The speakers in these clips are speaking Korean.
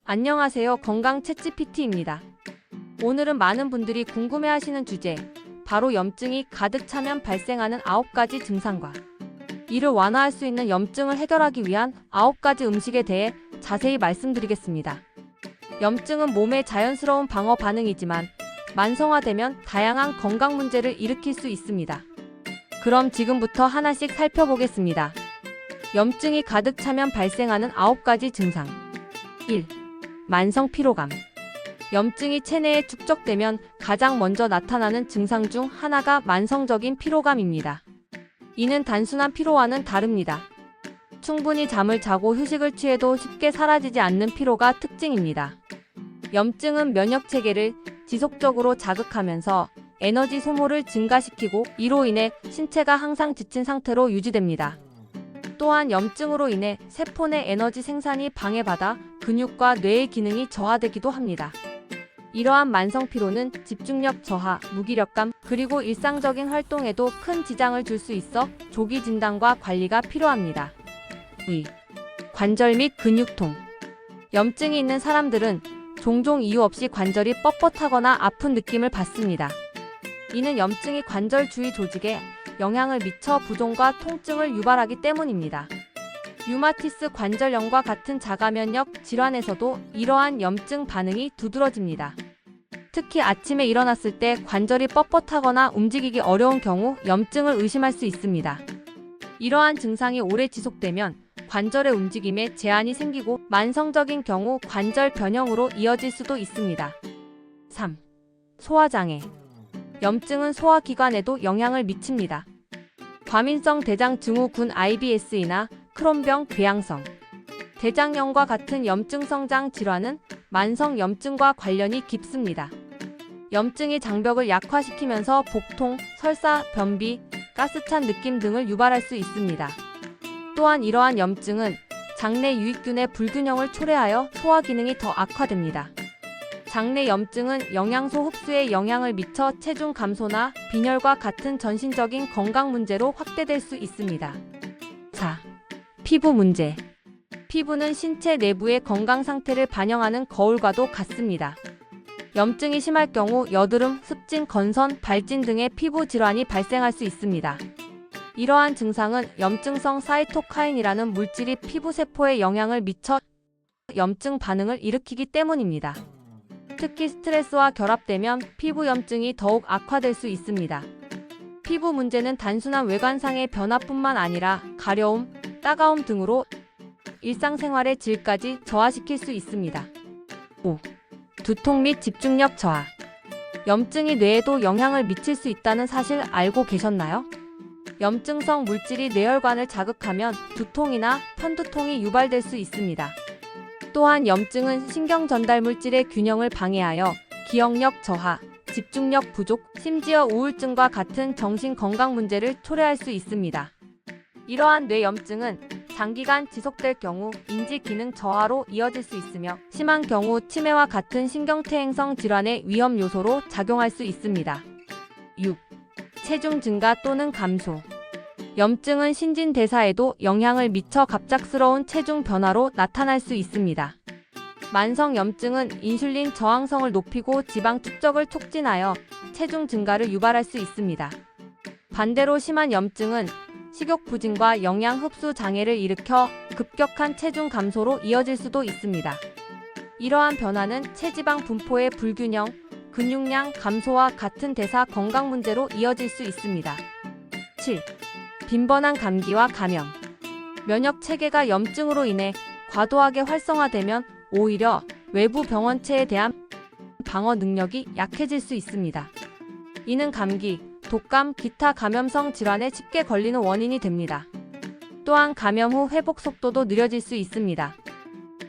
안녕하세요. 건강 챗GPT입니다. 오늘은 많은 분들이 궁금해하시는 주제, 바로 염증이 가득 차면 발생하는 9가지 증상과 이를 완화할 수 있는 염증을 해결하기 위한 9가지 음식에 대해 자세히 말씀드리겠습니다. 염증은 몸의 자연스러운 방어 반응이지만 만성화되면 다양한 건강 문제를 일으킬 수 있습니다. 그럼 지금부터 하나씩 살펴보겠습니다. 염증이 가득 차면 발생하는 9가지 증상. 1. 만성 피로감. 염증이 체내에 축적되면 가장 먼저 나타나는 증상 중 하나가 만성적인 피로감입니다. 이는 단순한 피로와는 다릅니다. 충분히 잠을 자고 휴식을 취해도 쉽게 사라지지 않는 피로가 특징입니다. 염증은 면역 체계를 지속적으로 자극하면서 에너지 소모를 증가시키고 이로 인해 신체가 항상 지친 상태로 유지됩니다. 또한 염증으로 인해 세포 내 에너지 생산이 방해받아 근육과 뇌의 기능이 저하되기도 합니다. 이러한 만성 피로는 집중력 저하, 무기력감, 그리고 일상적인 활동에도 큰 지장을 줄 수 있어 조기 진단과 관리가 필요합니다. 2. 관절 및 근육통. 염증이 있는 사람들은 종종 이유 없이 관절이 뻣뻣하거나 아픈 느낌을 받습니다. 이는 염증이 관절 주위 조직에 영향을 미쳐 부종과 통증을 유발하기 때문입니다. 류마티스 관절염과 같은 자가면역 질환에서도 이러한 염증 반응이 두드러집니다. 특히 아침에 일어났을 때 관절이 뻣뻣하거나 움직이기 어려운 경우 염증을 의심할 수 있습니다. 이러한 증상이 오래 지속되면 관절의 움직임에 제한이 생기고 만성적인 경우 관절 변형으로 이어질 수도 있습니다. 3. 소화장애. 염증은 소화기관에도 영향을 미칩니다. 과민성 대장 증후군 IBS이나 크론병 궤양성, 대장염과 같은 염증성장 질환은 만성 염증과 관련이 깊습니다. 염증이 장벽을 약화시키면서 복통, 설사, 변비, 가스찬 느낌 등을 유발할 수 있습니다. 또한 이러한 염증은 장내 유익균의 불균형을 초래하여 소화 기능이 더 악화됩니다. 장내 염증은 영양소 흡수에 영향을 미쳐 체중 감소나 빈혈과 같은 전신적인 건강 문제로 확대될 수 있습니다. 4. 피부 문제. 피부는 신체 내부의 건강 상태를 반영하는 거울과도 같습니다. 염증이 심할 경우 여드름, 습진, 건선, 발진 등의 피부 질환이 발생할 수 있습니다. 이러한 증상은 염증성 사이토카인이라는 물질이 피부 세포에 영향을 미쳐 염증 반응을 일으키기 때문입니다. 특히 스트레스와 결합되면 피부 염증이 더욱 악화될 수 있습니다. 피부 문제는 단순한 외관상의 변화뿐만 아니라 가려움, 따가움 등으로 일상생활의 질까지 저하시킬 수 있습니다. 5. 두통 및 집중력 저하. 염증이 뇌에도 영향을 미칠 수 있다는 사실 알고 계셨나요? 염증성 물질이 뇌혈관을 자극하면 두통이나 편두통이 유발될 수 있습니다. 또한 염증은 신경 전달 물질의 균형을 방해하여 기억력 저하, 집중력 부족, 심지어 우울증과 같은 정신 건강 문제를 초래할 수 있습니다. 이러한 뇌 염증은 장기간 지속될 경우 인지 기능 저하로 이어질 수 있으며 심한 경우 치매와 같은 신경퇴행성 질환의 위험 요소로 작용할 수 있습니다. 6. 체중 증가 또는 감소. 염증은 신진대사에도 영향을 미쳐 갑작스러운 체중 변화로 나타날 수 있습니다. 만성 염증은 인슐린 저항성을 높이고 지방 축적을 촉진하여 체중 증가를 유발할 수 있습니다. 반대로 심한 염증은 식욕 부진과 영양 흡수 장애를 일으켜 급격한 체중 감소로 이어질 수도 있습니다. 이러한 변화는 체지방 분포의 불균형, 근육량 감소와 같은 대사 건강 문제로 이어질 수 있습니다. 7. 빈번한 감기와 감염. 면역 체계가 염증으로 인해 과도하게 활성화되면 오히려 외부 병원체에 대한 방어 능력이 약해질 수 있습니다. 이는 감기, 독감, 기타 감염성 질환에 쉽게 걸리는 원인이 됩니다. 또한 감염 후 회복 속도도 느려질 수 있습니다.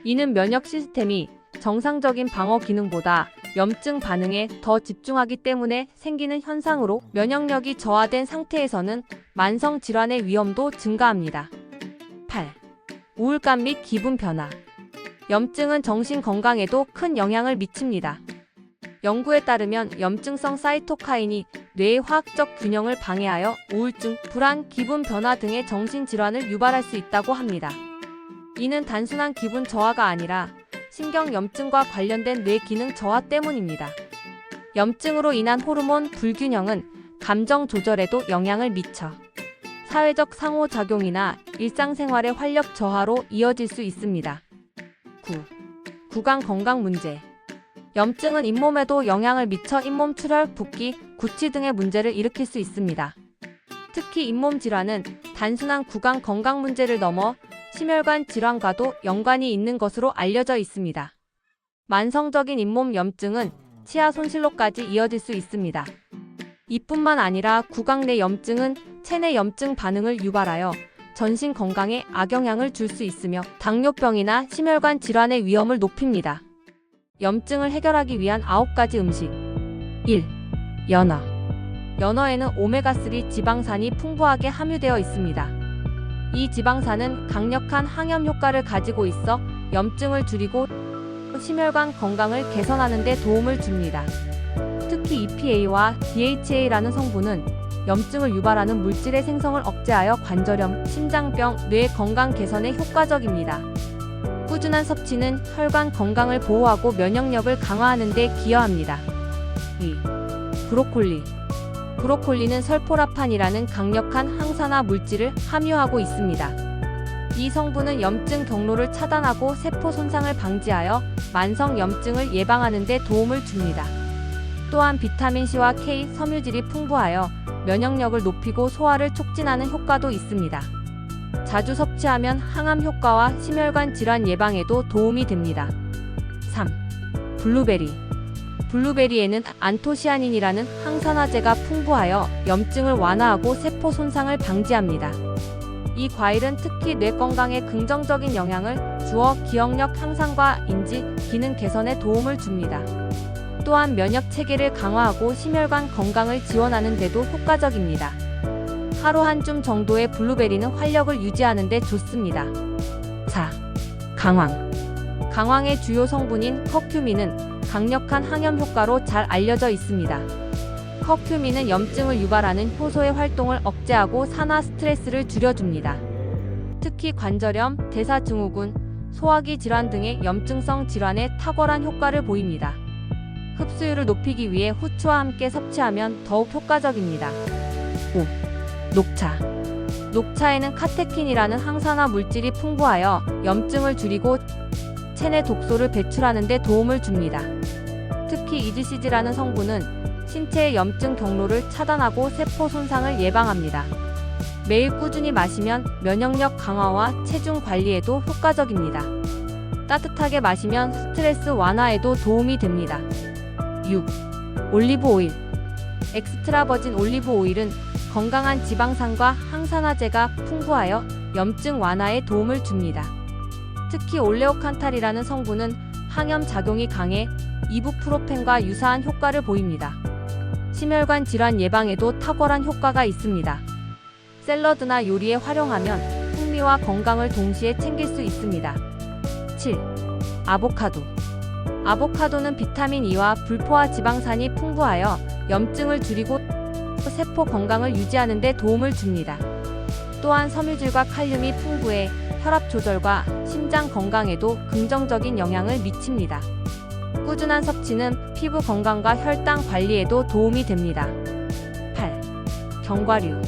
이는 면역 시스템이 정상적인 방어 기능보다 염증 반응에 더 집중하기 때문에 생기는 현상으로 면역력이 저하된 상태에서는 만성 질환의 위험도 증가합니다. 8. 우울감 및 기분 변화. 염증은 정신 건강에도 큰 영향을 미칩니다. 연구에 따르면 염증성 사이토카인이 뇌의 화학적 균형을 방해하여 우울증, 불안, 기분 변화 등의 정신질환을 유발할 수 있다고 합니다. 이는 단순한 기분 저하가 아니라 신경염증과 관련된 뇌 기능 저하 때문입니다. 염증으로 인한 호르몬 불균형은 감정 조절에도 영향을 미쳐 사회적 상호작용이나 일상생활의 활력 저하로 이어질 수 있습니다. 9. 구강 건강 문제. 염증은 잇몸에도 영향을 미쳐 잇몸 출혈, 붓기, 구취 등의 문제를 일으킬 수 있습니다. 특히 잇몸 질환은 단순한 구강 건강 문제를 넘어 심혈관 질환과도 연관이 있는 것으로 알려져 있습니다. 만성적인 잇몸 염증은 치아 손실로까지 이어질 수 있습니다. 이뿐만 아니라 구강 내 염증은 체내 염증 반응을 유발하여 전신 건강에 악영향을 줄 수 있으며 당뇨병이나 심혈관 질환의 위험을 높입니다. 염증을 해결하기 위한 9가지 음식. 1. 연어. 연어에는 오메가3 지방산이 풍부하게 함유되어 있습니다. 이 지방산은 강력한 항염 효과를 가지고 있어 염증을 줄이고 심혈관 건강을 개선하는 데 도움을 줍니다. 특히 EPA와 DHA라는 성분은 염증을 유발하는 물질의 생성을 억제하여 관절염, 심장병, 뇌 건강 개선에 효과적입니다. 꾸준한 섭취는 혈관 건강을 보호하고 면역력을 강화하는 데 기여합니다. 2. 브로콜리. 브로콜리는 설포라판이라는 강력한 항산화 물질을 함유하고 있습니다. 이 성분은 염증 경로를 차단하고 세포 손상을 방지하여 만성 염증을 예방하는 데 도움을 줍니다. 또한 비타민C와 K, 섬유질이 풍부하여 면역력을 높이고 소화를 촉진하는 효과도 있습니다. 자주 섭취하면 항암 효과와 심혈관 질환 예방에도 도움이 됩니다. 3. 블루베리. 블루베리에는 안토시아닌이라는 항산화제가 풍부하여 염증을 완화하고 세포 손상을 방지합니다. 이 과일은 특히 뇌 건강에 긍정적인 영향을 주어 기억력 향상과 인지, 기능 개선에 도움을 줍니다. 또한 면역 체계를 강화하고 심혈관 건강을 지원하는 데도 효과적입니다. 하루 한 줌 정도의 블루베리는 활력을 유지하는 데 좋습니다. 4. 강황. 강황의 주요 성분인 커큐민은 강력한 항염 효과로 잘 알려져 있습니다. 커큐민은 염증을 유발하는 효소의 활동을 억제하고 산화 스트레스를 줄여줍니다. 특히 관절염, 대사증후군, 소화기 질환 등의 염증성 질환에 탁월한 효과를 보입니다. 흡수율을 높이기 위해 후추와 함께 섭취하면 더욱 효과적입니다. 5. 녹차. 녹차에는 카테킨이라는 항산화 물질이 풍부하여 염증을 줄이고 체내 독소를 배출하는 데 도움을 줍니다. 특히 EGCG라는 성분은 신체의 염증 경로를 차단하고 세포 손상을 예방합니다. 매일 꾸준히 마시면 면역력 강화와 체중 관리에도 효과적입니다. 따뜻하게 마시면 스트레스 완화에도 도움이 됩니다. 6. 올리브 오일. 엑스트라 버진 올리브 오일은 건강한 지방산과 항산화제가 풍부하여 염증 완화에 도움을 줍니다. 특히 올레오칸탈이라는 성분은 항염 작용이 강해 이부프로펜과 유사한 효과를 보입니다. 심혈관 질환 예방에도 탁월한 효과가 있습니다. 샐러드나 요리에 활용하면 풍미와 건강을 동시에 챙길 수 있습니다. 7. 아보카도. 아보카도는 비타민 E와 불포화 지방산이 풍부하여 염증을 줄이고 세포 건강을 유지하는 데 도움을 줍니다. 또한 섬유질과 칼륨이 풍부해 혈압 조절과 심장 건강에도 긍정적인 영향을 미칩니다. 꾸준한 섭취는 피부 건강과 혈당 관리에도 도움이 됩니다. 8. 견과류.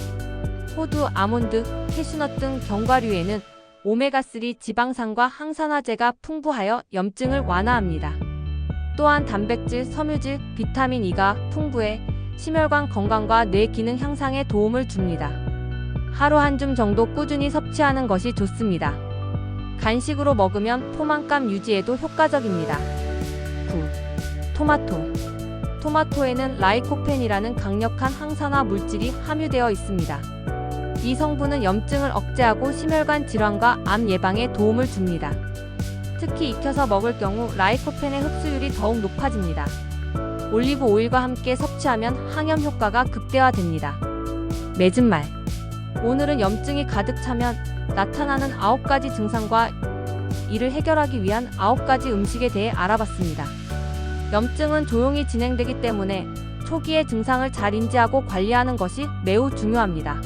호두, 아몬드, 캐슈넛 등 견과류에는 오메가3 지방산과 항산화제가 풍부하여 염증을 완화합니다. 또한 단백질, 섬유질, 비타민 E가 풍부해 심혈관 건강과 뇌 기능 향상에 도움을 줍니다. 하루 한 줌 정도 꾸준히 섭취하는 것이 좋습니다. 간식으로 먹으면 포만감 유지에도 효과적입니다. 9. 토마토. 토마토에는 라이코펜이라는 강력한 항산화 물질이 함유되어 있습니다. 이 성분은 염증을 억제하고 심혈관 질환과 암 예방에 도움을 줍니다. 특히 익혀서 먹을 경우 라이코펜의 흡수율이 더욱 높아집니다. 올리브 오일과 함께 섭취하면 항염 효과가 극대화됩니다. 맺은 말. 오늘은 염증이 가득 차면 나타나는 9가지 증상과 이를 해결하기 위한 9가지 음식에 대해 알아봤습니다. 염증은 조용히 진행되기 때문에 초기의 증상을 잘 인지하고 관리하는 것이 매우 중요합니다.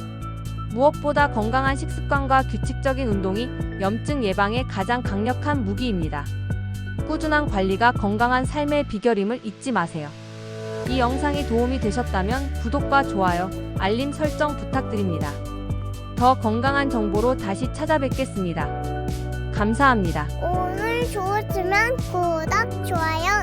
무엇보다 건강한 식습관과 규칙적인 운동이 염증 예방에 가장 강력한 무기입니다. 꾸준한 관리가 건강한 삶의 비결임을 잊지 마세요. 이 영상이 도움이 되셨다면 구독과 좋아요, 알림 설정 부탁드립니다. 더 건강한 정보로 다시 찾아뵙겠습니다. 감사합니다. 오늘 좋았으면 구독, 좋아요